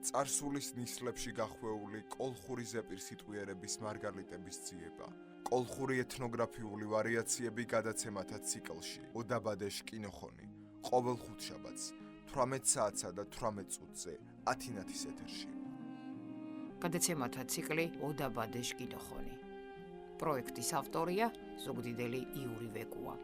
წარსულის ნისლებში გახვეული კოლხური ზეპირსიტყვიერების მარგალიტების ძიება, კოლხური ეთნოგრაფიული ვარიაციები გადაცემათა ციკლში, ოდაბადეშ კინოხონი, ყოველ ხუთშაბათს, 18 საათსა და 18 წუთზე, ათინათის ეთერში. გადაცემათა ციკლი ოდაბადეშ კინოხონი. პროექტის ავტორია ზუგდიდელი იური ვეკუა.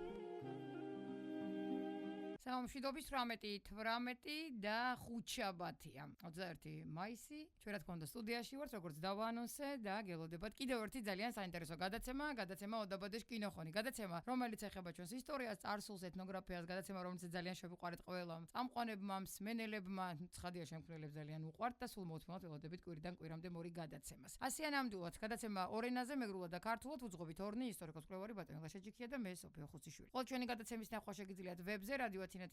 სამშვიდობის 18 და ხუთშაბათია 21 მაისი. ჩვენ რა თქმა უნდა სტუდიაში ვართ, როგორც დავაანონსე და გელოდებათ კიდევ ერთი ძალიან საინტერესო გადაცემა ოდაბადეშ კინოხონი. გადაცემა, რომელიც ეხება ჩვენს ისტორიას, წარსულს, ეთნოგრაფიას, გადაცემა, რომელიც ძალიან შევიყვარეთ ყველამ, წამყვანებმა, მსმენელებმა, ცხადია შემქმნელებს ძალიან უყვართ და სულ მოუთმენთ ველოდებით კვირიდან კვირამდე მორი გადაცემას. ასეა ნამდვილად გადაცემა ორ ენაზე, მეგრულად და ქართულად, უძღვებით ორნი ისტორიკოს-კვლევარი ბატონი ლაშაჯიქია და მე სოფიო ხუციშვილი. ყოველ ჩვენი გადაცემის ნახვა შეგიძლიათ ვებზე რადიო ათინათი.g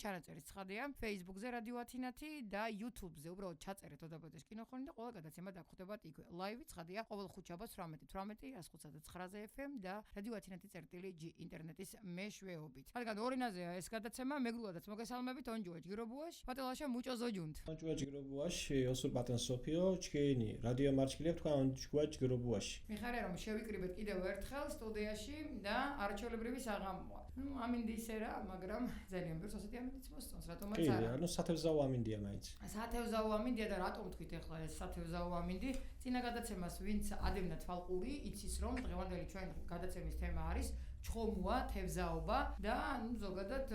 ჩანაწერის ცხადია, Facebook-ზე რადიო ათინათი და YouTube-ზე უბრალოდ ჩაწერეთ ოდაბადეშ კინოხონი და ყველა გადაცემა დაგხვდებათ იქვე. ლაივი ცხადია ყოველ ხუთშაბათს 18 105.9 FM და რადიო ათინათი.g ინტერნეტის მეშვეობით. რადგან ორ ენაზეა ეს გადაცემა, მეგრულადაც მოგესალმებით, ონჯუა ჯგირობუაშ, ბატონაშა მუჭო ზოჯუნთ. ონჯუა ჯგირობუაშ, ოსურ ბატონ სოფიო, ჩქენი რადიო მარჩკილებ თქვა ონჯუა ჯგირობუაში. მიხარია რომ შევიკრიბეთ კიდევ ერთხელ სტუდიაში და არჩევლებრივი საღამოა. ამინდი ისე რა, მაგრამ ძალიან ბევრს ასეთი ამინდიც მოსწონს, რატომაც არა. კი, სათევზაო ამინდია მაინც. სათევზაო ამინდია და რატომ თქვით ახლა ეს სათევზაო ამინდი? წინა გადაცემას ვინც ადევნა თვალყური, იცის რომ დღევანდელი ჩვენ გადაცემის თემა არის ჩხომუა, თევზაობა და ზოგადად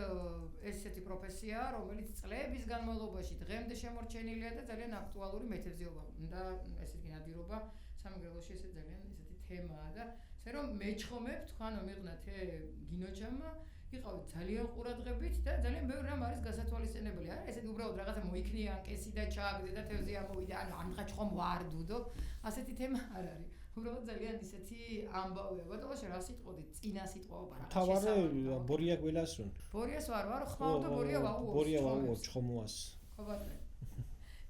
ესეთი პროფესია, რომელიც წლების განმავლობაში დღემდე შემორჩენილია და ძალიან აქტუალური მეთევზეობა და ესე იგი ნადირობა სამეგრელოში ესე ძალიან ესეთი თემაა და ესე რომ მეჩხომებ თქვენ მიყვნათ გინოჩამა იყავით ძალიან ყურადღებით და ძალიან ბევრი რამ არის გასათვალისწინებელი. არა ესეთი უბრალოდ რაღაცა მოიქნია კესი და ჩააგდე და თევზი ამოვიდა, ანუ ამღა ჩხომ ვარ დუდო. ასეთი თემა არ არის. უბრალოდ ძალიან ისეთი ამბავია. ბატონო, რა სიტყვოდით? წინა სიტყვაობა რა. თავარი ბორია გველასუნ. ბორიას ვარ, ხმავ და ბორია ვაუო. ბორია ვაუო ჩხომუას. ხო ბატონო.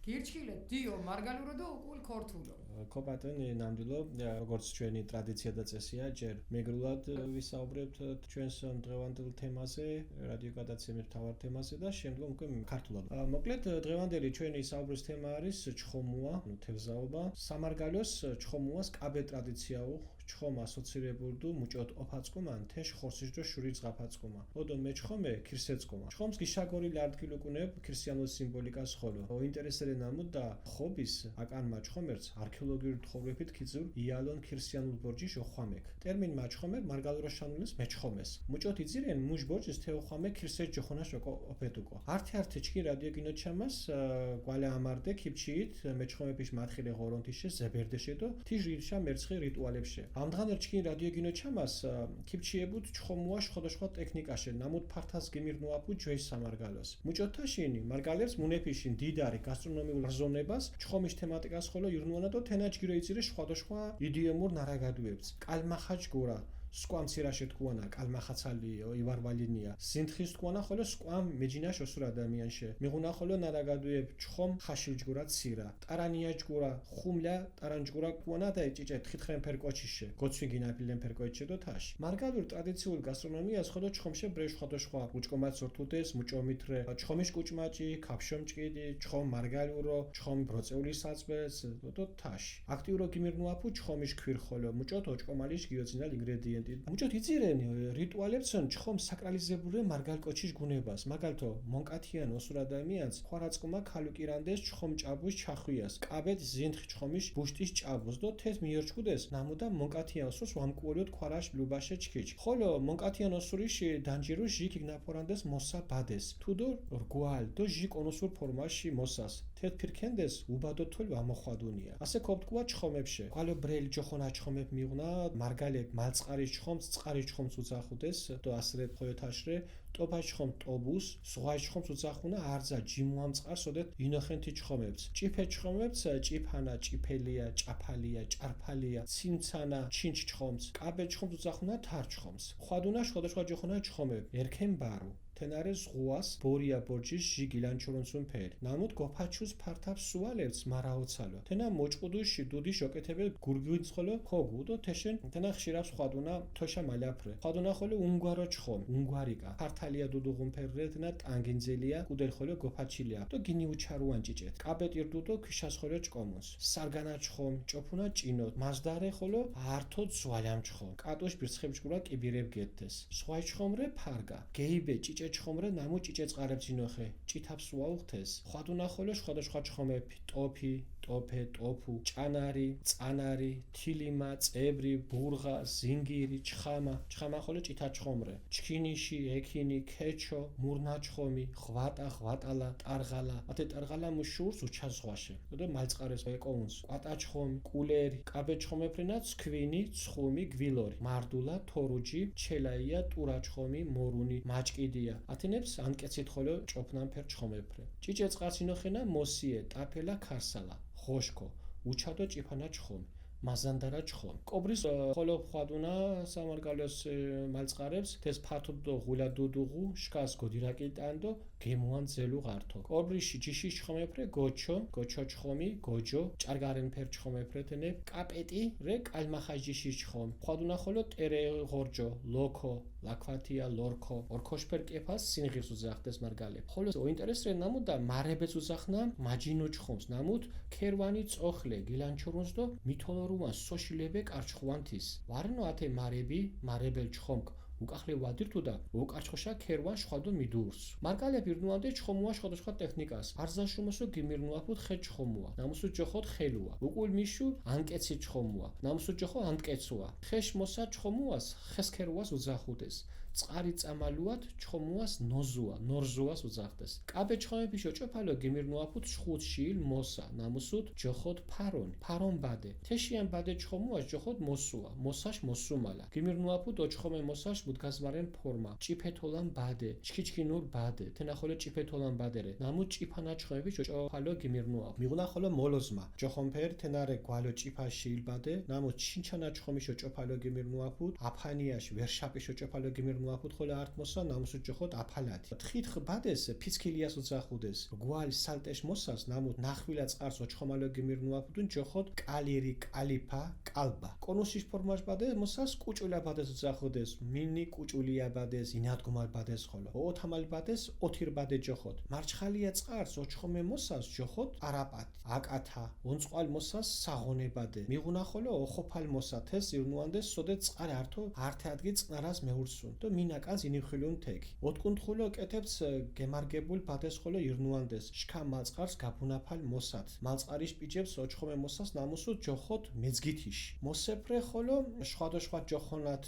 გირჩხილეთ დიო მარგალურო და უკულ ქორთულო. ხო ბატონო, ნამდვილო, როგორც ჩვენი ტრადიცია და წესია, ჯერ მეგრულად ვისაუბრებთ ჩვენს დღევანდელ თემაზე, რადიო გადაცემის მთავარ თემაზე და შემდგომ უკვე ქართულად. მოკლედ, დღევანდელი ჩვენი საუბრის თემა არის ჩხომუა, თევზაობა. სამარგალოს ჩხომუას კაბე ტრადიციაუ, ჩხომა ასოცირებურდუ მუჭოთ ოფაცკუმან, თეშ ხორსიჯდო შური ზღაფაცკუმა. ოდო მეჩხომე ქირსეცკუმა. ჩხომს გიშაგორი ლარდგილუკუნებ ქრისტიანულ სიმბოლიკას ხოლო. ინტერესერე ნამუდ და ხობის აკან მაჩხომერც არქეოლოგიური თხოვებით ქიძურ იალონ ქრისტიანულ ბორჯიშ ოხვამეკ. ტერმინ მაჩხომერ მარგალურაშანულის მეჩხომეს. მუჭოთ იძირენ მუჟ ბორჯის თეოხვამე ქირსეჯ ჯოხონაშ ოპეტუკო. ართე ჩკი რადიო კინოჩამას გვალე ამარდე ქიფჩიით მეჩხომების მათხილე ღორონთიშე ზებერდეშე და თიჟირშა მერცხე რიტუალებშე. ამდღანერ ჩკი რადიო კინოჩამას ქიფჩიებუთ ჩხომუა შხოდოშხო ტექნიკაშე ნამუდ ფართას გიმირნუაპუ ჯვეშ სამარგალოს. მუჭოთაშინი მარგალერს მუნეფიშინ დიდარი გასტრონომიულ რზონებას ჩხომის თემატიკას ხოლო ირნუანა და თენაჯგირო იცირე შხოდოშხვა იდიემურ ნარაგადუებს. კალმახაჯ გურა სკვამცირაშე თქვანა კალმახაცალიო ივარვალინია სინთხის თქვანა ხოლო სკვამ მეჯინაშ ოსურ ადამიანშე მიღუნა ხოლო ნარაგადუებ ჩხომ ხაშილჯგურა ცირა ტარანიაჯგურა ხუმლა ტარანჯგურა თქვანა და ეჭეჭე თხითხრენ ფერკოჩიშე გოცვი გინაფილენ ფერკოჩე და თაშ მარგალურ ტრადიციულ გასტრონომიას ხოლო ჩხომშე ბრეშ ხოდოშხვა უჭკომაც ორთუთეს მუჭომითრე ჩხომის კუჭმაჭი ქაფშომჭკიდი ჩხომ მარგალურო ჩხომ ბროწეული საწბეს და თაშ აქტიურო გიმირნუაფუ ჩხომის ქვირ ხოლო მუჭოთ ოჭკომალიში გიოძინალ ინგრედიენტი მუჭოთ იცირენ რიტუალებსონ ჩხომ საკრალიზებული მარგალკოჩის გუნებას მაგალითო მონკათიან ოსურ ადამიანს ხوارაწყუმა ქალუკირანდეს ჩხომ ჭაბუს ჩახვიას კაბეთ ზინთხ ჩხომის ბუშტის ჭაბუს და თეს მიორჩკუდეს ნამოდა მონკათიან ოსურს ვამკუოლიოთ ხوارაშ ლუბაშე ჩქიჩ ხოლო მონკათიან ოსურიში დანჯირო ჟიკ იგნაფორანდეს მოსა ბადეს თუდო რგვალ და ჟიკ ონოსურ ფორმაში მოსას თეთ ფირქენდეს უბადო თოლ ვამოხვადუნია ასე ქობთკუა ჩხომებში ყალო ბრელი ჯოხონა ჩხომებ მიღვნა მარგალებ მალწყარი ჩხომს წყარი ჩხომს უძახუდეს და ასრე ხოეთაშრე ტობა ჩხომ ტობუს ზღვა ჩხომს უძახუნა არძა ჯიმუამ წყარს ოდეთ ინოხენთი ჩხომებს ჭიფე ჩხომებს ჭიფანა ჭიფელია ჭაფალია ჭარფალია ცინცანა ჩინჩ ჩხომს კაბე ჩხომს უძახუნა თარ ჩხომს ხვადუნა შხოდოშვა ჯოხონა ჩხომებ ერქენ ბარო თენარე ზღუას ბორია ბორჯის ჟიგი ლანჩურონსუნ ფერი ნამუთ გოფაჩუს ფართავს სუალებს მარაოცალო თენა მოჭყუდუში დუდი შოკეთებელ გურგვინცხოლო ხოგუ და თეშენ თენა ხშირავს ხვადუნა თოშა მალაფრე ხვადუნა ხოლო უნგვარო ჩხომ უნგვარიკა ფართალია დუდუღუნ ფერრე თენა ტანგენძელია კუდელ ხოლო გოფაჩილია და გინი უჩარუან ჭიჭეთ კაბეტირდუ და ქიშას ხოლო ჭკომუნს სარგანა ჩხომ ჭოფუნა ჭინო მასდარე ხოლო ართო ზვალამ ჩხომ კატოშ ბირცხებჭკურა კიბირებ გეთეს სხვაი ჩხომრე ფარგა გეიბე ჭიჭე ჩხომრე ნამუ ჭიჭე წყარებძინოხე ჭითავს უაუხთეს ხვადუნა ხოლო სხვადასხვა ჩხომები ტოფი ტოფე ტოფუ ჭანარი წანარი თილიმა წებრი ბურღა ზინგირი ჩხამა ხოლო ჭითა ჩხომრე ჩქინიში ექინი ქეჩო მურნა ჩხომი ხვატა ხვატალა ტარღალა ათე ტარღალა მუშურს უჩაზღვაშე და მალწყარეს ეკოუნს ყვატა ჩხომი კულერი კაბე ჩხომეფრენა ცქვინი ცხუმი გვილორი მარდულა თორუჯი ჩელაია ტურა ჩხომი მორუნი მაჭკიდია ათენებს ანკეცით ხოლო ჭოფნან ფერ ჩხომეფრე ჭიჭე წყარსინოხენა მოსიე ტაფელა ქარსალა ხოშკო უჩადო ჭიფანა ჩხომი მაზანდარა ჩხომ კობრის ხოლო ხვადუნა სამარგალოს მალწყარებს თეს ფართოდ ღულა დუდუღუ შკას გოდირაკიტანდო გემუან ზელუ ღართო კობრიში ჯიში ჩხომეფრე გოჩო ჩხომი გოჯო ჭარგარენ ფერ ჩხომეფრე თენე კაპეტი რე კალმახაჯიში ჩხომ ხვადუნა ხოლო ტერე ღორჯო ლოქო ლაქვათია ლორქო ორქოშფერ კეფას სინღირს უზახდეს მარგალე ხოლო ოინტერესრე ნამუდა მარებეც უზახნა მაჯინო ჩხომს ნამუდ ქერვანი წოხლე გილანჩურუნს დო მითოლორუა სოშილებე კარჩხვანთის ვარნო ათე მარებელ ჩხომკ უკახლე ვადირთუ და უკარჩხოშა ქერვან შვადო მიდურს მარგალე ბირნუანდე ჩხომუა სხვადასხვა ტექნიკას არზაშუმოსო გიმირნუაფუთ ხე ჩხომუა ნამუსუ ჯოხოთ ხელუა უკულ მიშუ ანკეცი ჩხომუა ნამუსუ ჯოხო ანკეცუა ხეშ მოსა ჩხომუას ხესქერუას უზახუდეს წყარი წამალუათ ჩხომუას ნორზუას უზახდეს კაბე ჩხომები შოჭოფალო გიმირნუაფუთ შხუთშილ მოსა ნამუსუთ ჯოხოთ ფარონ ბადე თეშიან ბადე ჩხომუას ჯოხოთ მოსაშ მოსუმალა გიმირნუაფუთ ოჩხომე მოსაშ მუდგაზმარენ ფორმა ჭიფეთოლან ბადე ჩქიჩქინურ ბადე თენახოლე ჭიფეთოლან ბადერე ნამუ ჭიფანა ჩხომები შოჭოფალო გიმირნუაფ მიღუნა ხოლო მოლოზმა ჯოხომფერ თენარე გვალო ჭიფაშილ ბადე ნამუ ჩინჩანა ჩხომი შოჭოფალო გიმირნუაფუთ აფანიაში ვერშაპი შოჭოფალო გიმირნუაფუთ ნუაფუთ ხოლე არტმოსა ნამუსუ ჯოხოთ აფალათი თხითხ ბადეს ფიცქილიას უძახუდეს გვალ სალტეშ მოსას ნამუ ნახვილა წყარს ოჩხომალო გიმირნუაფუთუნ ჯოხოთ კალირი კალიფა კალბა კონუსის ფორმაშ ბადე მოსას კუჭულა ბადეს უძახუდეს მინი კუჭულია ბადეს ინადგომალ ბადეს ხოლო ოთამალ ბადეს ოთირ ბადე ჯოხოთ მარჩხალია წყარს ოჩხომე მოსას ჯოხოთ არაპატ აკათა ონწყვალ მოსას საღონე ბადე მიღუნა ხოლო ოხოფალ მოსათეს ირნუანდეს სოდე წყარ ართო ართე ადგი წყნარას მეურსუნ მინაკანს ინიხილუნ თექი ოტკუნთხულო კეთებს გემარგებულ ბადეს ხოლო ირნუანდეს შქა მალწყარს გაფუნაფალ მოსად მალწყარის პიჭებს ოჩხომე მოსას ნამუსუ ჯოხოთ მეძგითიში მოსეფრე ხოლო შვადოშვა ჯოხონათ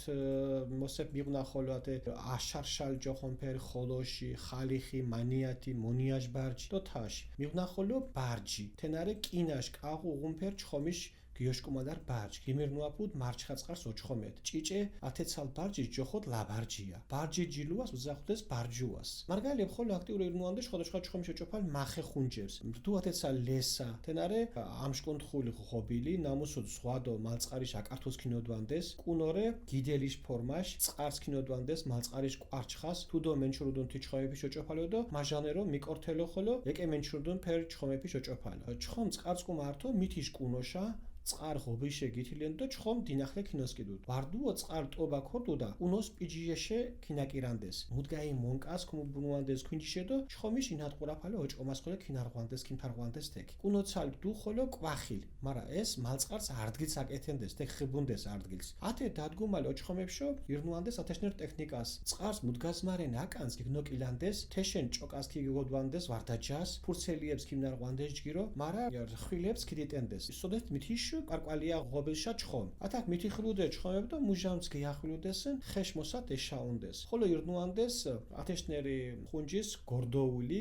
მოსეფ მიღნა ხოლო ათე აშარშალ ჯოხონფერ ხოლოში ხალიხი მანიათი მონიაჟ ბარჯი და თაში მიღნა ხოლო ბარჯი თენარე კინაშ კაღუ უღუნფერ ჩხომიშ გიოშკუმადარ ბარჯი გიმირნუაფუთ მარჩხაწყარს ოჩხომეთ ჭიჭე ათეცალ ბარჯი ჯოხოთ ლაბარჯია ბარჯი ჯილუას უზახუდეს ბარჯუას მარგალებ ხოლო აქტიური ირნუანდა სხვადასხვა ჩხომი შეჭოფალ მახე ხუნჯებს რდუ ათეცალ ლესა თენარე ამშკუნთხული ხობილი ნამუსუდ ზღვადო მალწყარიშ აკართოს კინოდვანდეს კუნორე გიდელის ფორმაშ წყარს კინოდვანდეს მალწყარიშ კვარჩხას თუდო მენჩურუდუნ თიჩხოები შეჭოფალო და მაჟანერო მიკორთელო ხოლო ეკე მენჩურუდუნ ფერ ჩხომები შეჭოფალო ჩხომ წყარს კუმართო მითიშ კუნოშა წყარ ღობიშე გითილენ და ჩხომ დინახლე კინოსკიდუდ ვარდუო წყარ ტობა ქორდუდა უნოს პიჯიეშე კინაკირანდეს მუდგაი მონკას კუმბუნუანდეს ქინჯიშე და ჩხომიშ ინატყურაფალე ოჭკომას ხოლე კინარღვანდეს კინფარღვანდეს თეკ კუნოცალ დუ ხოლო კვახილ მარა ეს მალწყარს არდგილს აკეთენდეს თეკ ხიბუნდეს არდგილს ათე დადგუმალ ოჭხომებშო ირნუანდეს ათეშნერ ტექნიკას წყარს მუდგაზმარენ აკანს გიგნოკილანდეს თეშენ ჭოკას კიგოდვანდეს ვარდაჯას ფურცელიებს კინარღვანდეს ჯგირო მარა ხვილებს კიდიტენდეს ისოდეთ მითიშ პარკვალია ღობილშა ჩხომ ათაკ მითიხლუდე ჩხომებ და მუჟამს გიახვილუდესენ ხეშ მოსად ეშაუნდეს ხოლო ირნუანდეს ათეშნერი ხუნჯის გორდოული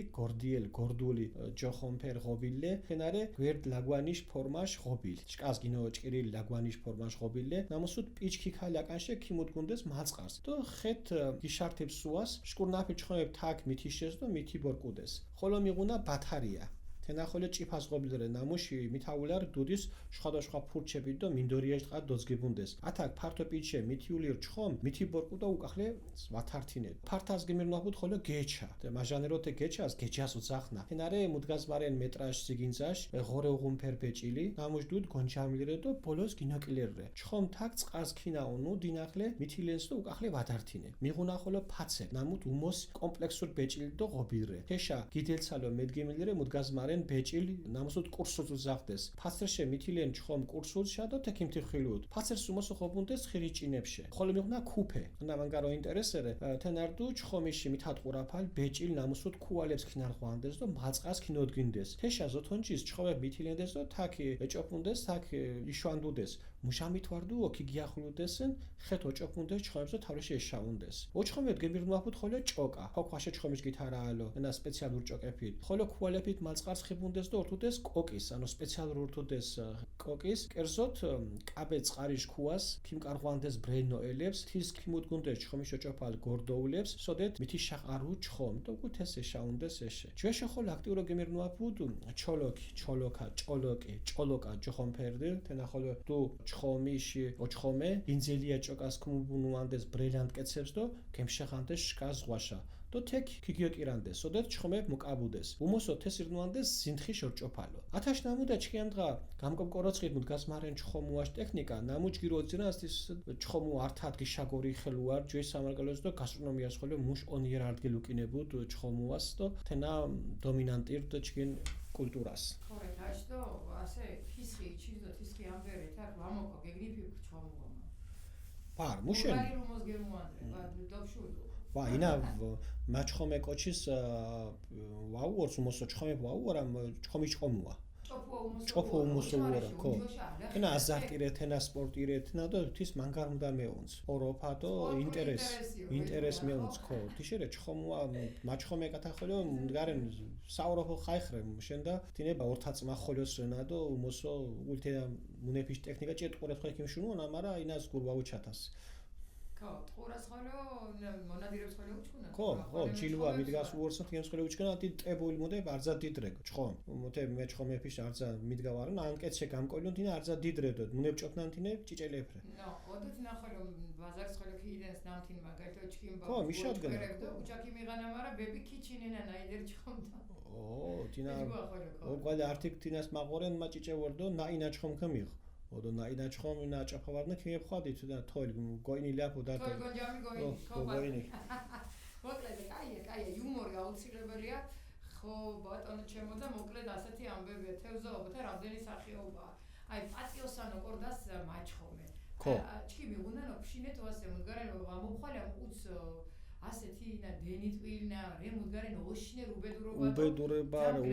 გორდული ჯოხომფერ ღობილე თენარე გვერდ ლაგვანიშ ფორმაშ ღობილ ჩკას გინო ჭკირი ლაგვანიშ ფორმაშ ღობილე ნამუსუდ პიჩქი ხალაკანშე ქიმუდგუნდეს მალწყარს და ხეთ გიშართებს სუას შკურნაფი ჩხომებ თაკ მითიშეს და მითიბორკუდეს ხოლო მიღუნა ბათარია თენახოლე ჭიფას ყოფილდრე ნამუში მithaular დუდის სხვადასხვა ფურჩები და მინდორიაშ ტყა დოძგებუნდეს ათაკ ფართო პიჩე მithuli რჩხომ მითი ბორკუ და უკახლე ვათართინე ფართას გიმირნაბუდ ხოლო გეჩა და მაჟანეროთე გეჩას გეჩას უძახნა თენარე მუდგაზმარენ მეტრაჟ სიგინძაშ ღორე უღუნფერ ბეჭილი ნამუშდუდ გონჩამილერე და ბოლოს გინაკილერე ჩხომ თაკ წყას ქინაუნუ დინახლე მithilens და უკახლე ვათართინე მიღუნა ხოლო ფაცე ნამუთ უმოს კომპლექსურ ბეჭილი და ღობილრე თეშა გიდელცალო მედგემილერე მუდგაზმარენ ბეჭილი ნამუსუდ კურსუც უძახდეს ფაცერშე მithilен ჩხომ კურსუც შადო თექიმთი ხილუთ ფაცერს უმოს ხობუნდეს ხირიჭინებში ხოლო მიღუნა ქუფე ნამანგარო ინტერესერე თენარდუ ჩხომიში მithატყურაფალ ბეჭილი ნამუსუდ ქუალებს ქინარღვანდეს და მაწყას ქინოდგინდეს თეშა ზოთონჯის ჩხომე მithilენდეს და თაკი ეჭოფუნდეს თაკი იშვანდუდეს მუშამითვარდუ ოქი გიახლუდესენ ხეთ ოჭოფუნდეს ჩხომებს და თავში ეშაუნდეს ოჩხომეთ გემირნუაფუთ ხოლო ჭოკა ხოქვაშე ჩხომის გითარაალო ენა სპეციალურ ჭოკეფით ხოლო ქუალეფით მალწყარს ხიბუნდეს და ორთუდეს კოკის ანუ სპეციალურ ორთუდეს კოკის კერძოთ კაბე წყარიშ ქუას ქიმკარღვანდეს ბრენოელებს თის ქიმუდგუნდეს ჩხომის ოჭოფალ გორდოულებს სოდეთ მითი შაყარუ ჩხომ და უკუთ ეს ეშაუნდეს ეშე ჩვეშე ხოლო აქტიურო გემირნუაფუთ ჩოლოკი ჩოლოკა ჭოლოკი ჭოლოკა ჯოხომფერდი თენახოლო დუ ჩხომიში ოჩხომე ინძელია ჭოკას ქმუბუნუანდეს ბრელიანტ კეცებს და გემშეხანდეს შკას ღვაშა და თეკ ქიგიოკირანდეს სოდეთ ჩხომებ მუკაბუდეს უმოსო თესირნუანდეს ზინთხი შორჭოფალო ათაშ ნამუდა ჩქიანდღა გამკომკოროცხით მუდგასმარენ ჩხომუაშ ტექნიკა ნამუჯგიროძინას ის ჩხომუ ართად გიშაგორი ხელუარ ჯეს სამარგალოს და გასტრონომიას ხოლო მუშ ონიერ ადგილ უკინებუდ ჩხომუას და თენა დომინანტირ და ჩქინ კულტურას ხო აშტო ასე თისხი ჩიზო თისხი ამბერე თაკ ვამოკო გეგნიფი ჩხომუა პარ მუშენ რომოს გემუანდრე დობშუდო ვა ინა მაჩხომე კოჩის ვაუორს უმოსო ჩხომე ვაუორა ჩხომი ჩხომუა ჭოფო უმოსოურა ხო ენა აზარტირე თენა სპორტირე თენა და თის მანგარუნდა მეუნც ოროფა და ინტერეს მეუნც ხო თიშერე ჩხომუა მაჩხომე კათახოლო მდგარენ საუროფო ხაიხრე შენდა თინება ორთაწმა ხოლოს რენა და უმოსო ულთე მუნეფიშ ტექნიკა ჭეტყურებს ხექიმ შუნუნა მარა ინას გურვაუჩათას ხო ტყურას ხოლო მონადირებს ხოლო უჩქუნა ხო ჯილუა მიდგას უორსა თემს ხოლო უჩქუნა დი ტებული მოდე არძა დიდრეგო ჩხომ მოდე მე ჩხომეფიშ არძა მიდგავარონ ანკეთშე გამკოლონ თინა არძა დიდრედო მუნებ ჭოქნან თინე ჭიჭელეფრე ნო ოდოთინა ხოლო ბაზარს ხოლო ქიდენს ნამთინ მაგალითო ჩქიმ ხო მიშადგენა უჩაკი მიღანა მარა ბები ქიჩინენა ნაიდერ ჩხომდა თინა ოყვალე არტიკ თინას მაყორენ მაჭიჭევორდო ნაინა ჩხომ ქმიღ ოდო ნაინა ჩხომ ინა ჭაფავარნა ქიმებ ხვადი თუ და თოილ გოინი ლიაფო და გოინი მოკლედ კაია იუმორი აუცილებელია ხო ბატონო ჩემო და მოკლედ ასეთი ამბებია თევზაობა და რამდენი სახეობაა აი პატიოსანო კორდას მაჩხომე ხო ჩქიმი უნანო ფშინეთო ასე მდგარენო ამოხვალე უც ასეთი ინა დენიტვილნა რე მდგარენ ოშინე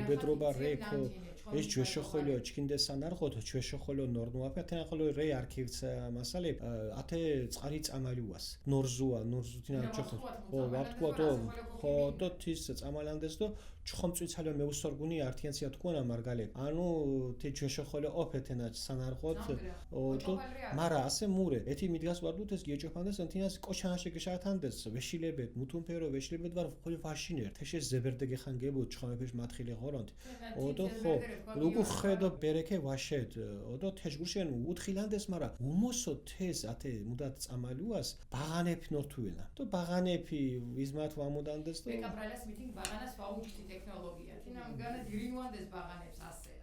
უბედურობა რეკო ეს ჩვეშოხოლიო ჩქინდესან არხოთ ჩვეშოხოლიო ნორნუაფა თენახოლო რე არქივს მასალე ათე წყარი წამალიუას ნორზუა ნორზუთინა ჩოხო ხო ვაფთქო ხო და თის წამალანდეს და ჩხომწვიცალო მეუსორგუნი არტიანცია თქონა მარგალე ანუ თე ჩვეშოხოლიო ოფეთენა სანარხოთ და მარა ასე მურე ეთი მიდგას ვარდუთ ეს გიეჭოფანდეს ანთინას კოჩანაში გიშათანდეს ვეშილებეთ მუთუნფერო ვეშილებეთ ვარ ხოლი ვაშინერ თეშე ზებერდეგე ხანგებო ჩხომეფიშ მათხილი ღორონთ ოდო ხო ლუგუ ხედო ბერეკე ვაშეთ ოდო თეშგუშენ უთხილანდეს მარა უმოსო თეს ათე მუდათ წამალიუას ბაღანეფი ნორთუენა და ბაღანეფი ვიზმათ ვამოდანდეს და ეკაბრალას მიტინგ ბაღანას ვაუჩი ტექნოლოგია თინამ განა დირინუანდეს ბაღანებს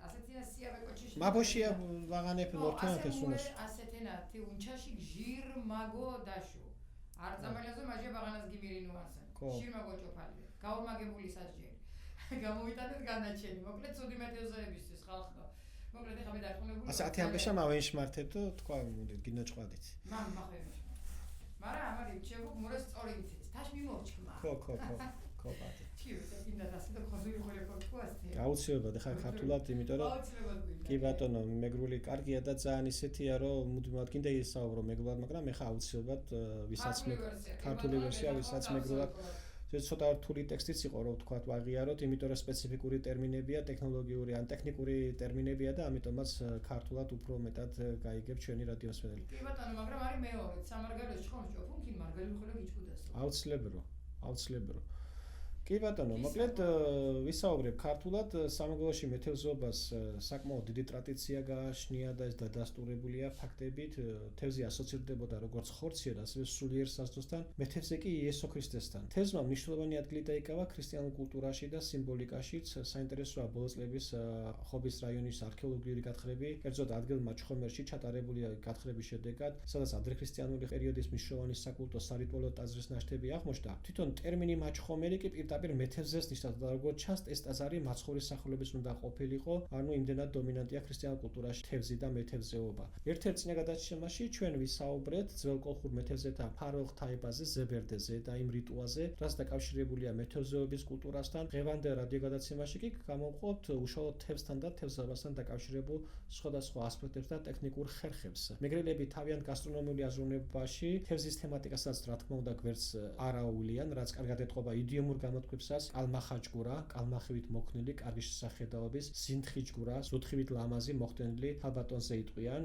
ასეთინა სიავე კოჩიში მაბოშია ბაღანეფი ნორთუენა თეს უმოს ასეთენა თი უნჩაში ჟირ მაგო დაშო არ წამალიაზო მაჟე ბაღანას გიმირინუანსენ ჟირ მაგო ჭოფალი გაორმაგებული სასჯელი გამოვიტანეთ განაჩენი მოკლედ ცუდი მეტეოზეებისთვის ხალხო მოკლედ ეხა მე დარწმუნებული ასე ათი ამბეშა მავენშმართეთ და თქვა გინოჭყვადით მახევი მარა ამარი ჩემო მორეს სწორი იცის თაშ მიმორჩქმა ხო ბატონო ჩიუს ეკინდა ასე და ხოზული ხოლე ქოთქუასთი აუცილებლად ეხა ქართულად იმიტომ რომ კი ბატონო მეგრული კარგია და ძალიან ისეთია რომ მუდმივად გინდა ისაუბრო მეგრულად მაგრამ ეხა აუცილებლად ვისაც ქართული ვერსია ვისაც მეგრულად ცოტა რთული ტექსტიც იყო რომ ვთქვათ ვაღიაროთ იმიტომ რომ სპეციფიკური ტერმინებია ტექნოლოგიური ან ტექნიკური ტერმინებია და ამიტომაც ქართულად უფრო მეტად გაიგებ ჩვენი რადიოსმენელი კი ბატონო მაგრამ არის მეორე სამარგალოს ჩხომს ჭოფუნკინ მარგალი ხოლო გიჩქუდასო აუცილებლად კი ბატონო, მოკლედ ვისაუბრებ ქართულად სამეგრელოში მეთევზეობას საკმაოდ დიდი ტრადიცია გააჩნია და ეს დადასტურებულია ფაქტებით. თევზი ასოცირდებოდა როგორც ხორციერ, ასევე სულიერ საზრდოსთან, მეთევზე კი იესო ქრისტესთან. თევზმა მნიშვნელოვანი ადგილი დაიკავა ქრისტიანულ კულტურაში და სიმბოლიკაშიც. საინტერესოა ბოლო წლების ხობის რაიონის არქეოლოგიური გათხრები, კერძოდ ადგილ მაჩხომერში ჩატარებული გათხრების შედეგად, სადაც ადრექრისტიანული პერიოდის მნიშვნელოვანი საკულტო სარიტუალო ტაძრის ნაშთები აღმოჩნდა. თვითონ ტერმინი მაჩხომერი კი პირდაპირ მეთევზეს ნიშნავდა, როგორც ჩანს, ეს ტაძარი მაცხოვრის სახელობის უნდა ყოფილიყო, ანუ იმდენად დომინანტია ქრისტიანულ კულტურაში თევზი და მეთევზეობა. ერთ-ერთ წინა გადაცემაში ჩვენ ვისაუბრეთ ძველ კოლხურ მეთევზეთა ფარველ ღვთაებაზე, ზებერდეზე და იმ რიტუალზე, რაც დაკავშირებულია მეთევზეობის კულტურასთან. დღევანდელ რადიო გადაცემაში კი გამოვყოფთ უშუალოდ თევზთან და თევზაობასთან დაკავშირებულ სხვადასხვა ასპექტებს და ტექნიკურ ხერხებს. მეგრელები თავიანთ გასტრონომიული აზროვნებაში თევზის თემატიკასაც რა თქმა უნდა გვერდს არ აუვლიან, რაც კარგად ეთყობა იდიომურ გამოთქვებსაც, კალმახაჯგურა, კალმახივით მოქნილი კარგი შესახედაობის, ზინთხიჯგურა, ზუთხივით ლამაზი მოხდენილი ალბატონზე იტყვიან,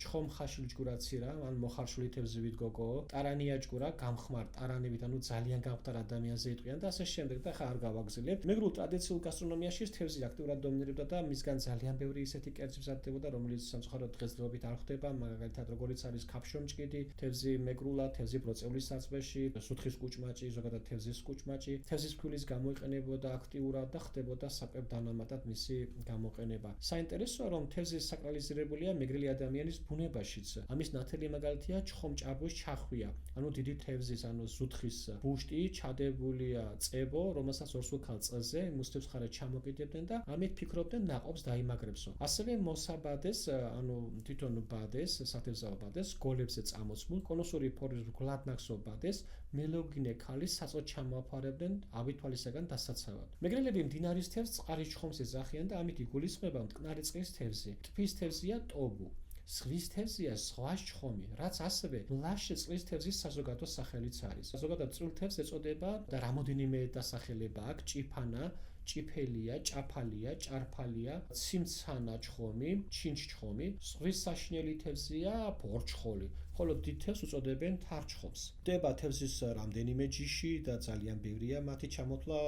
ჩხომხაშილჯგურაცირა, ან მოხარშული თევზივით გოგო, ტარანიაჯგურა, გამხმარ ტარანებით, ანუ ძალიან გამხდარ ადამიანზე იტყვიან და ასე შემდეგ და ხა არ გავაგზავნებ. მეგრულ ტრადიციულ გასტრონომიაში თევზი აქტიურად დომინირებდა და მისგან ძალიან ბევრი ისეთი კერძი მზადდებოდა, რომელიც სამწუხაროდ დღესდღეობით არ ხდება, მაგალითად როგორიც არის ქაფშომჭკიდი, თევზი მეგრულად, თევზი ბროწევლის საწვეში, სუთხის კუჭმაჭი, ზოგადად თევზის კუჭმაჭი, თევზის ფქვილის გამოიყენებოდა აქტიურად და ხდებოდა საკვებ დანამატად მისი გამოყენება. საინტერესოა, რომ თევზი საკრალიზირებულია მეგრელი ადამიანის ბუნებაშიც. ამის ნათელი მაგალითია ჩხომჭაბუის ჩახვია, ანუ დიდი თევზის, ანუ ზუთხის ბუშტი ჩადებულია წებო, რომელსაც ორსულქალ წელზე მუსლებს ხარეთ ჩამოკიდებდნენ და ამით ფიქრობდნენ ნაყოფს დაიმაგრებსო. ასევე მოსაბადეს, ანუ თვითონ ბადეს, სათევზაო ბადეს, გოლებზე წამოცმულ, კონუსური ფორმის გლადნახსო ბადეს, მელოდინე ქალის საწოდ ჩამოაფარებდნენ ავითვალისაგან დასაცავად. მეგრელები მდინარის თევზს წყარის ჩხომს ეძახიან და ამით იგულისხმება მტკნარი წყლის თევზი. ტბის თევზია ტობუ. ზღვის თევზია ზღვას ჩხომი, რაც ასევე მლაშე წყლის თევზის საზოგადო სახელიც არის. ზოგადად წვრილ თევზს ეწოდება და რამოდენიმე დასახელება აქვს: ჭიფანა, ჭიფელია, ჭაფალია, ჭარფალია, ციმცანა ჩხომი, ჩინჩჩხომი. ზღვის საშინელი თევზია ბორჩხოლი, ხოლო დიდ თევზს უწოდებენ თარჩხომს. ხდება თევზის რამდენიმე ჯიში და ძალიან ბევრია მათი ჩამოთვლა,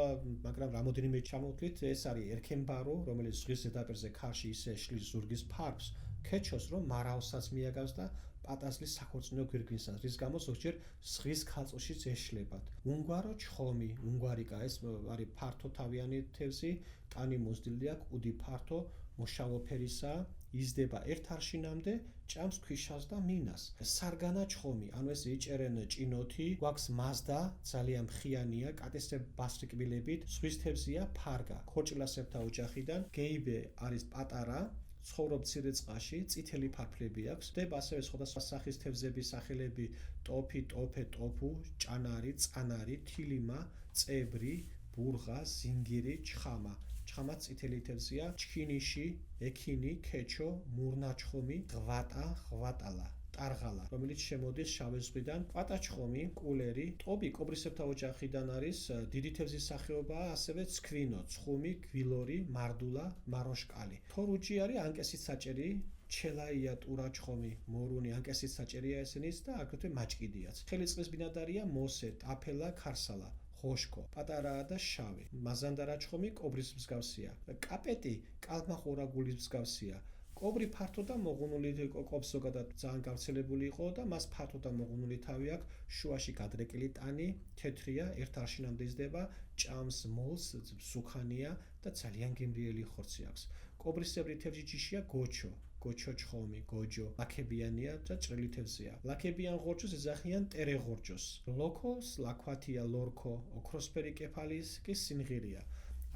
მაგრამ რამოდენიმე ჩამოთვლით ეს არის ერქემბარო, რომელიც ზღვის ზედაპირზე ქარში ისე შლის ზურგის ფარფს, ქეჩოს რომ მარაოსაც მიაგავს და პატასლის საქორწინო გვირგვინსაც, რის გამო ზოგჯერ ზღვის ქალწულშიც ეშლებათ. უნგვარო ჩხომი, უნგვარიკა, ეს არის ფართო თავიანი თევზი, კანი მოზრდილი აქვს, კუდი ფართო, მოშავო ფერისაა, იზრდება ერთ არშინამდე, ჭამს ქვიშას და მინას. სარგანა ჩხომი, ანუ ეს იჭერენ ჭინოთი, გვაქვს მაზდა, ძალიან ხიანია, კატისებ ბასრიკბილებით, ზღვის თევზია ფარგა, ქორჭილასებთა ოჯახიდან, გეიბე არის პატარა, ცხოვრობ მცირე წყალში, წითელი ფარფლები აქვს. ხდება ასევე სხვადასხვა სახის თევზების სახელები: ტოფი, ტოფე, ტოფუ, ჭანარი, წყანარი, თილიმა, წებრი, ბურღა, ზინგირი, ჩხამა. ჩხამაც წითელი თევზია, ჩქინიში, ექინი, ქეჩო, მურნაჩხომი, ღვატა, ღვატალა. ტარღალა, რომელიც შემოდის შავი ზღვიდან, ყვატაჩხომი, კულერი, ტობი კობრისებთა ოჯახიდან არის, დიდი თევზის სახეობაა, ასევე ცქვინო, ცხუმი, გვილორი, მარდულა, მაროშკალი. თორუჯი არის ანკესით საჭერი, ჩელაია, ტურაჩხომი, მორუნი, ანკესით საჭერია ესენიც და აგრეთვე მაჭკიდიაც. ხელი წყლის ბინადარია მოსე, ტაფელა, ქარსალა. ხოშკო, პატარაა და შავი. მაზანდარაჩხომი კობრის მსგავსია. კაპეტი კალმახურაგულის მსგავსია. კობრი ფართო და მოღუნული ყოფს ზოგადად ძალიან გავრცელებული იყო და მას ფართო და მოღუნული თავი აქვს, შუაში გადრეკილი ტანი, თეთრია, ერთ არშინამდე იზრდება, ჭამს მოლს, სუქანია და ძალიან გემრიელი ხორცი აქვს. კობრისებრი თევზი ჯიშია გოჩო, გოჩო ჩხომი, გოჯო, ლაქებიანია და ჭრელი თევზია. ლაქებიან ღორჯოს ეძახიან ტერეღორჯოს. ლოქოს, ლაქვათია, ლორქო, ოქროსფერი კეფალის კი სიმღერია.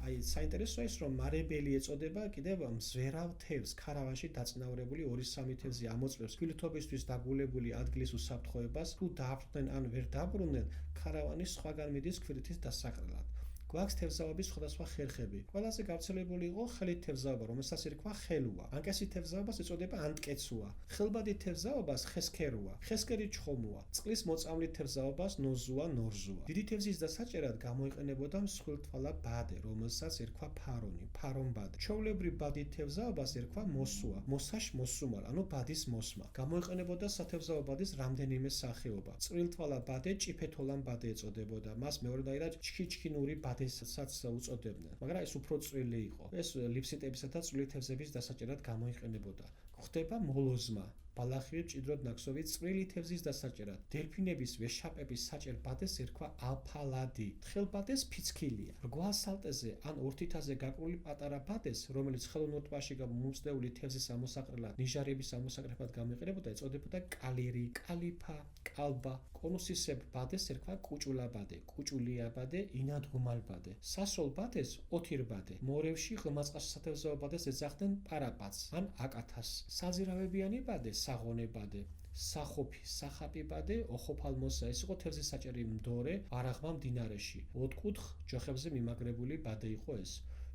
აი, საინტერესოა ის, რომ მარებელი ეწოდება კიდევ მზვერავ თევზს, ქარავანში დაწინაურებული 2-3 თევზი ამოწმებს თბილითობისთვის დაგულებული ადგილის უსაფრთხოებას, თუ დააბრუნდნენ ან ვერ დაბრუნდნენ, ქარავანი სხვაგან მიდის ქვირითის დასაყრელად. გვაქვს თევზაობის სხვადასხვა ხერხები. ყველაზე გავრცელებული იყო ხელით თევზაობა, რომელსაც ერქვა ხელუა. ანკასით თევზაობას ეწოდება ანტკეცუა. ხელბადით თევზაობას ხესქერუა. ხესქერი ჩხომუა. წყლის მოწამვლით თევზაობას ნოზუა, ნორზუა. დიდი თევზის დასაჭერად გამოიყენებოდა მსხვილთვალა ბადე, რომელსაც ერქვა ფარონი, ფარონბადე. ჩვეულებრივ ბადით თევზაობას ერქვა მოსუა, მოსაშ მოსუმარ, ანუ ბადის მოსმა. გამოიყენებოდა სათევზაო ბადის რამდენიმე სახეობა. წვრილთვალა ბადე ჭიფეთოლან ბადე ეწოდებოდა. მას მეორედაირად ჩქიჩქინური ბადესაც უწოდებდნენ. მაგრამ ეს უფრო წვრილი იყო. ეს ლიფსიტებისა და წვრილი თევზების დასაჭერად გამოიყენებოდა. ხდება მოლოზმა. ბალახივი მჭიდროდ ნაკსოვი წვრილი თევზის დასაჭერად. დელფინების ვეშაპების საჭერ ბადეს ერქვა ალფალადი. თხელბადეს ფიცქილია. რგვალ სალტეზე ან ორთითაზე გაყრული პატარა ბადეს, რომელიც ხელოვნურ ტბაში მომწდეული თევზის ამოსაყრელად, ნიჟარების ამოსაკრეფად გამოიყენებოდა, ეწოდებოდა კალერი, კალიფა, კალბა. კონუსისებ ბადეს ერქვა კუჭულა ბადე, კუჭულია ბადე, ინადგუმალ ბადე. სასროლ ბადეს ოთირ ბადე. მორევში ღმაწყას სათევზაო ბადეს ეძახდნენ პარაპატს ან აკათას. საძირავებიანი ბადე საღონე ბადე, სახოფი, სახაპი ბადე, ოხოფალმოსა. ეს იყო თევზის საჭერი მდორე არაღმა მდინარეში. ოთხკუთხ ჯოხებზე მიმაგრებული ბადე იყო ეს.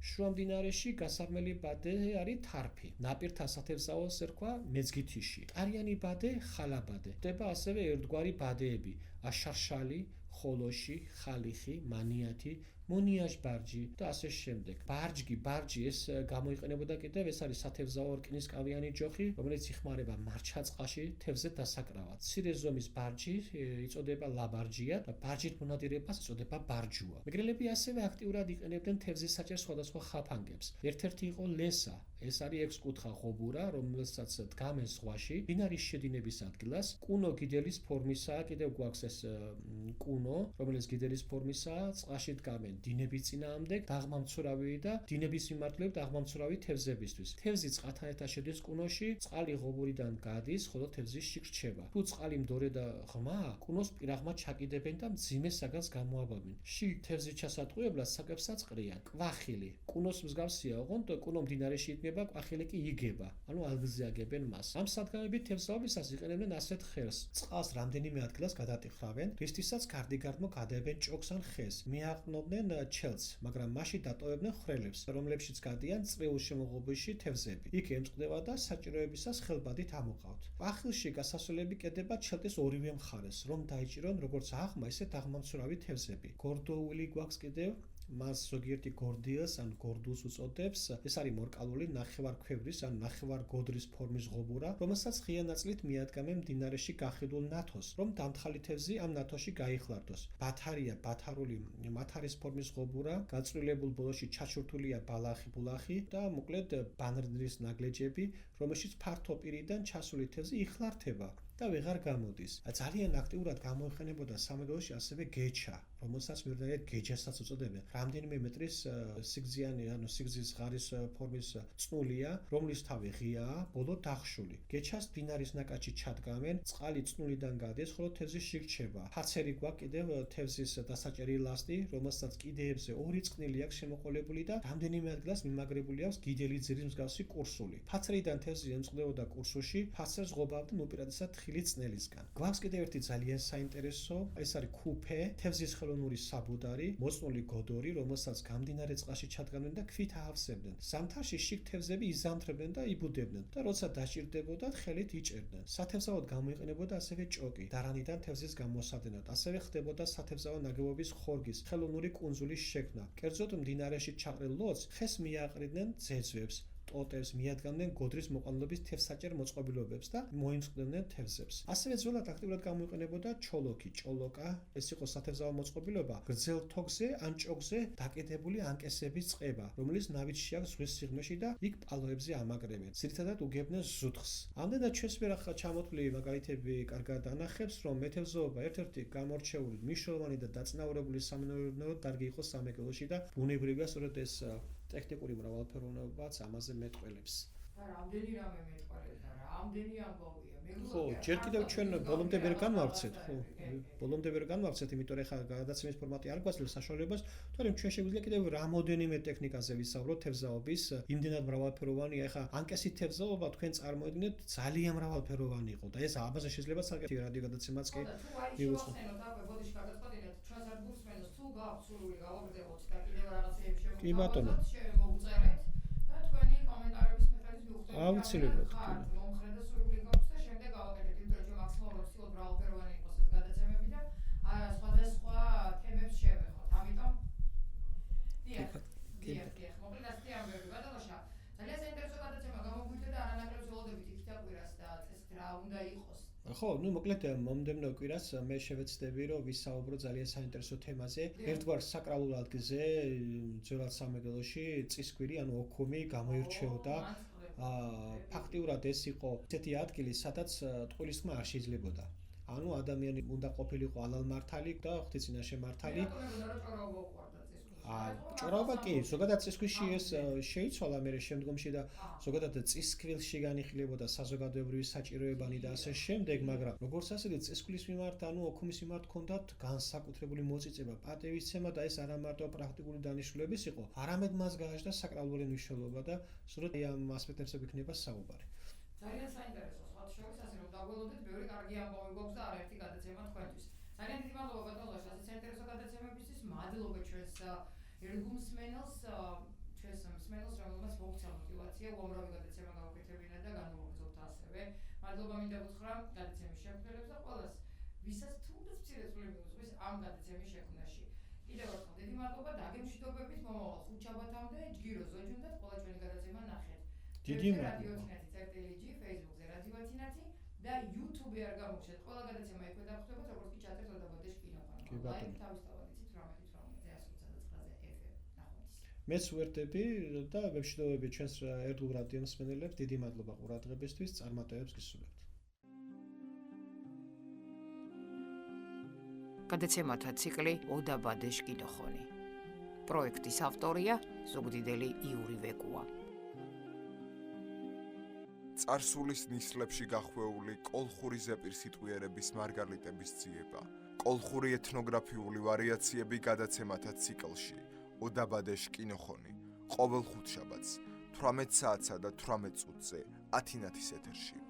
შუა მდინარეში გასარმელი ბადე არის თარფი. ნაპირთან სათევზაოს ერქვა მეძგითიში. ტარიანი ბადე, ხალაბადე. ხდება ასევე ერთგვარი ბადეები: აშარშალი, ხოლოში, ხალიხი, მანიათი, მონიაჟ ბარჯი და ასე შემდეგ. ბარჯი ეს გამოიყენებოდა კიდევ, ეს არის სათევზაო რკინის კავიანი ჯოხი, რომელიც იხმარება მარჩა წყალში თევზზე დასაკრავად. მცირე ზომის ბარჯი იწოდება ლაბარჯია და ბარჯით მონადირეობას იწოდება ბარჯუა. მეგრელები ასევე აქტიურად იყენებდნენ თევზის საჭერ სხვადასხვა ხაფანგებს. ერთ-ერთი იყო ლესა. ეს არის 6 კუთხა ღობურა, რომელსაც დგამენ ზღვაში, მდინარის შედინების ადგილას. კუნო გიდელის ფორმისაა, კიდევ გვაქვს ეს კუნო, რომელიც გიდელის ფორმისაა, წყალში დგამენ დინების წინააღმდეგ დაღმამცურავი და დინების მიმართულებით დაღმამცურავი თევზებისთვის. თევზი წყალთან ერთად შედის კუნოში, წყალი ღობურიდან გადის, ხოლო თევზი შიგრჩება. თუ წყალი მდორე და ღრმაა, კუნოს პირაღმა ჩაკიდებენ და მძიმე საგანს გამოაბავენ. შიგ თევზის ჩასატყუებლად საკებსაც ყრიან. კვახილი. კუნოს მსგავსია, ოღონდ კუნო მდინარეში იდგება, კვახილი კი იგება, ანუ ალგზე აგებენ მას. ამ სადგომებით თევზაობისას იყენებდნენ ასეთ ხერს. წყალს რამდენიმე ადგილას გადატიხრავენ, რისთვისაც გარდიგარდმო გადაებენ ჭოქს ან ხეს. მიაყრდნობდნენ ჩელს, მაგრამ მასში დატოვებდნენ ხვრელებს, რომლებშიც გადიან წრიულ შემოღობებში თევზები. იქ ემწყდება და საჭიროებისას ხელბადით ამოყავთ. ყვახილში გასასვლელები კედება ჩელტის ორივე მხარეს, რომ დაიჭირონ როგორც აღმა, ისე დაღმამცურავი თევზები. გორდოული გვაქვს კიდევ. მას ზოგიერთი გორდიას ან გორდუს უწოდებს. ეს არის მორკალული ნახევარქვევრის ან ნახევარგოდრის ფორმის ღობურა, რომელსაც ღია ნაწილით მიადგამენ მდინარეში გახედულ ნათოს, რომ დამთხალი თევზი ამ ნათოში გაიხლარდოს. ბათარია, ბათარული მათარის ფორმის ღობურა, გაწვრილებულ ბოლოში ჩაჩურთულია ბალახი, ბულახი და მოკლედ ბანრდრის ნაგლეჯები, რომელშიც ფართო პირიდან ჩასული თევზი იხლართება და ვეღარ გამოდის. ძალიან აქტიურად გამოიყენებოდა სამეგრელოში ასევე გეჩა, რომელსაც მიუხედავად გეჯასაც უწოდებენ. რამდენიმე მეტრის სიგრძიანი, ანუ სიგრძის ღარის ფორმის წნულია, რომლის თავი ღიაა, ბოლო დახშული. გეჩას მდინარის ნაკადში ჩადგამენ, წყალი წნულიდან გადის, ხოლო თევზი შიგრჩება. ფაცერი გვაქვს კიდევ თევზის დასაჭერი ლასტი, რომელსაც კიდეებზე ორი წნილი აქვს შემოყოლებული და რამდენიმე ადგილას მიმაგრებული აქვს გიდელი ძირის მსგავსი კურსული. ფაცრიდან თევზი ემწყდებოდა კურსულში, ფაცერს ღობავდნენ უპირატესად ხილი წნელისგან. გვაქვს კიდევ ერთი ძალიან საინტერესო, ეს არის ქუფე, თევზის ხელოვნური საბუდარი, მოწნული გოდორი, რომელსაც გამდინარე წყალში ჩადგამდნენ და ქვით აავსებდნენ. ზამთარში შიგ თევზები იზამთრებდნენ და იბუდებდნენ და როცა დაჭირდებოდათ, ხელით იჭერდნენ. სათევზაოდ გამოიყენებოდა ასევე ჭოკი, დარანიდან თევზის გამოსადენად. ასევე ხდებოდა სათევზაო ნაგებობის ხორგის, ხელოვნური კუნძულის შექმნა. კერძოდ მდინარეში ჩაყრილ ლოდს ხეს მიაყრიდნენ ძეძვებს. ტოტებს მიადგამდნენ გოდრის მოყვანილობის თევზსაჭერ მოწყობილობებს და მოიმწყდებდნენ თევზებს. ასევე ძველად აქტიურად გამოიყენებოდა ჩოლოქი, ჭოლოკა, ეს იყო სათევზაო მოწყობილობა, გრძელ თოქზე ან ჭოქზე დაკიდებული ანკესების წყება, რომელიც ნავით შეაქვს ზღვის სიღრმეში და იქ პალოებზე ამაგრებენ. ძირითადად უგებდნენ ზუთხს. ამდენად ჩვენს მიერ ახლა ჩამოთვლილი მაგალითები კარგად ანახებს, რომ მეთევზეობა ერთ-ერთი გამორჩეული, მნიშვნელოვანი და დაწინაურებული სამეურნეო დარგი იყო სამეგრელოში და ბუნებრივია სწორედ ეს ტექნიკური მრავალფეროვნებაც ამაზე მეტყველებს. და რამდენი რამე მეტყველებს და რამდენი ამბავია. ხო, ჯერ კიდევ ჩვენ ბოლომდე ვერ განვავრცეთ, ხო. ბოლომდე ვერ განვავრცეთ, იმიტომ რომ ხა გადაცემის ფორმატი არ გვაძლევს საშუალებას, თორემ ჩვენ შეგვიძლია კიდევ რამოდენიმე ტექნიკაზე ვისაუბროთ თევზაობის, იმდენად მრავალფეროვანია, ხა ანკესით თევზაობა თქვენ წარმოიდგინეთ ძალიან მრავალფეროვანი იყო და ეს ამაზე შეიძლება საკეთო რადიო გადაცემაც კი მივუძღოთ. და თუ აი შევახსენოთ აქვე ბოდიში გადაწყვეტინეთ, ჩვენს არ გულსმენს თუ გააქვს სურვილი გავაგრძელოთ და კი, ბატონო. მოგწერეთ და თქვენი კომენტარების მიხედვით მივხვდებით. აუცილებლად, კი. მომხრე და სურვილი გაქვს და შემდეგ გავაკეთებთ, იმიტომ რომ მაქსიმალურად ვცდილობ მრავალფეროვანი იყოს ეს გადაცემები და სხვადასხვა თემებს შევეხოთ. ამიტომ დიახ. მოკლედ ასეთი ამბები. ბატონოშა, ძალიან საინტერესო გადაცემა გამოგვიჩნდა და არანაკლებს ველოდებით იქით აკვირას და წესით რა უნდა იყოს. ხო, ნუ მოკლედ მომდევნო კვირას მე შევეცდები რომ ვისაუბრო ძალიან საინტერესო თემაზე. ერთგვარ საკრალულ ადგილზე ძველად სამეგრელოში წისკვირი, ანუ ოქუმი გამოირჩეოდა. ფაქტიურად ეს იყო ესეთი ადგილი, სადაც ტყუილის ხმა არ შეიძლებოდა. ანუ ადამიანი უნდა ყოფილიყო ალალმართალი და ღვთისმშობლის მართალი. ჭრობა კი, ზოგადად წისქვილში ეს შეიცვალა მე შემდგომში და ზოგადად წისქვილში განიხილებოდა საზოგადოებრივი საჭიროებანი და ასე შემდეგ, მაგრამ როგორც ასეთი წისქვილის მიმართ, ანუ ოქუმის მიმართ ჰქონდათ განსაკუთრებული მოწიწება, პატივისცემა და ეს არა მარტო პრაქტიკული დანიშნულების იყო, არამედ მას გააჩნდა საკრალური მნიშვნელობა და სრულად ამ ასპექტებზე გვიქნება საუბარი. ძალიან საინტერესო, სხვათა შორის ასე რომ დაგველოდეთ, ბევრი კარგი ამბავი გვაქვს და არაერთი გადაცემა თქვენთვის. ძალიან დიდი მადლობა ბატონო, ასე საინტერესო გადაცემებისთვის, მადლობა ჩვენს ერთგულსმენელს, ჩვენს მსმენელს, რომელმაც მოგვცა мотиваცია უამრავი გადაცემა გავუკეთებინა და განმოგზავნოთ ასევე. მადლობა მინდა ვუთხრა გადაცემის შემქმნელებს და ყველას, ვისაც თუნდაც მცირე წვლილი მიუძღვის ამ გადაცემის შექმნაში. კიდევ ერთხელ დიდი მადლობა, დაგემშვიდობებით მომავალ ხუთშაბათამდე, ჯგირო ზოჯუნდათ, ყველა ჩვენი გადაცემა ნახეთ. დიდი მადლობა. რადიო თინათი.lg, Facebook-ზე რადიო თინათი და YouTube-ზე არ გამოგჩნდეთ. ყველა გადაცემა იქვე დახვდებათ, როგორც კი ჩაწერთ ოდაბადეში კინოხანა. ლაივ თავისთავად იცით 18:30-ზე FM ნახვამდის. მეც ვერდები და ვებშიდობები ჩვენს ერთგულ რადიო მსმენელებს. დიდი მადლობა ყურადღებისთვის, წარმატებებს გისურვებთ. გადაცემათა ციკლი ოდაბადეში კინოხონი. პროექტის ავტორია ზუგდიდელი იური ვეკუა. წარსულის ნისლებში გახვეული კოლხური ზეპირსიტყვიერების მარგალიტების ძიება. კოლხური ეთნოგრაფიული ვარიაციები გადაცემათა ციკლში ოდაბადეში კინოხონი. ყოველ ხუთშაბათს 18 საათსა და 18 წუთზე ათინათის ეთერში.